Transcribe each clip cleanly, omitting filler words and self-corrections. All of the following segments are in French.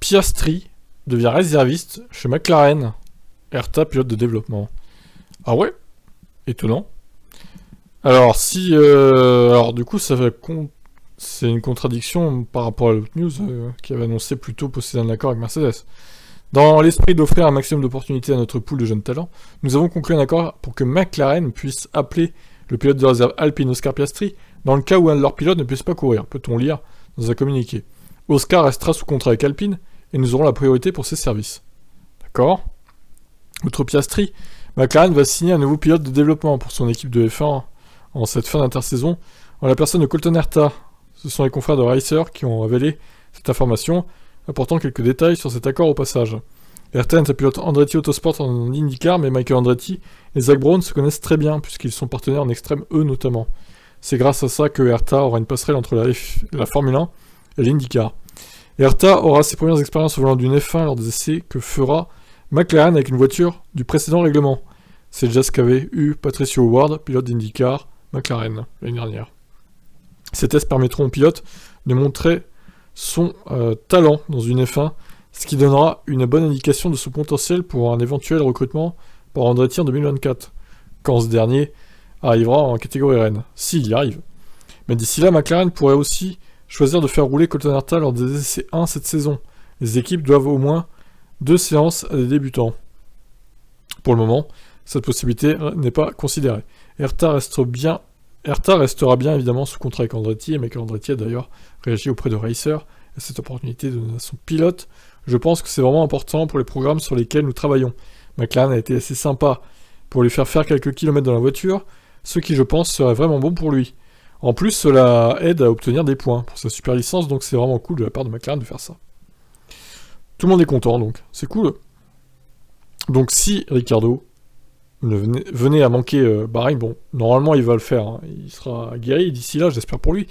Piastri devient réserviste chez McLaren. Hertha, pilote de développement. Ah ouais? Étonnant. Alors, alors du coup, c'est une contradiction par rapport à l'autre news qui avait annoncé plutôt posséder un accord avec Mercedes. Dans l'esprit d'offrir un maximum d'opportunités à notre pool de jeunes talents, nous avons conclu un accord pour que McLaren puisse appeler le pilote de réserve Alpine Oscar Piastri dans le cas où un de leurs pilotes ne puisse pas courir, peut-on lire dans un communiqué. Oscar restera sous contrat avec Alpine et nous aurons la priorité pour ses services. D'accord. Outre Piastri, McLaren va signer un nouveau pilote de développement pour son équipe de F1 en cette fin d'intersaison, en la personne de Colton Herta. Ce sont les confrères de Racer qui ont révélé cette information, apportant quelques détails sur cet accord au passage. Herta est un pilote Andretti Autosport en IndyCar, mais Michael Andretti et Zach Brown se connaissent très bien, puisqu'ils sont partenaires en extrême E notamment. C'est grâce à ça que Herta aura une passerelle entre la Formule 1 et l'IndyCar. Herta aura ses premières expériences au volant d'une F1 lors des essais que fera McLaren avec une voiture du précédent règlement. C'est déjà ce qu'avait eu Patricio Howard, pilote d'IndyCar McLaren, l'année dernière. Ces tests permettront au pilote de montrer son talent dans une F1, ce qui donnera une bonne indication de son potentiel pour un éventuel recrutement par Andretti en 2024, quand ce dernier arrivera en catégorie Rennes, s'il y arrive. Mais d'ici là, McLaren pourrait aussi choisir de faire rouler Colton Herta lors des essais 1 cette saison. Les équipes doivent au moins 2 séances à des débutants. Pour le moment, cette possibilité n'est pas considérée. Herta restera bien évidemment sous contrat avec Andretti, et Michael Andretti a d'ailleurs réagi auprès de Racer à cette opportunité de son pilote. Je pense que c'est vraiment important pour les programmes sur lesquels nous travaillons. McLaren a été assez sympa pour lui faire quelques kilomètres dans la voiture, ce qui je pense serait vraiment bon pour lui. En plus, cela aide à obtenir des points pour sa super licence, donc c'est vraiment cool de la part de McLaren de faire ça. Tout le monde est content, donc c'est cool. Donc si Ricciardo venait à manquer Bahreïn, bon, normalement il va le faire, hein. Il sera guéri d'ici là, j'espère pour lui.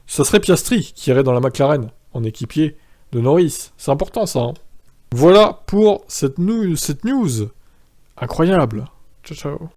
Ça serait Piastri qui irait dans la McLaren, en équipier de Norris. C'est important ça. Hein. Voilà pour cette news. Incroyable. Ciao ciao.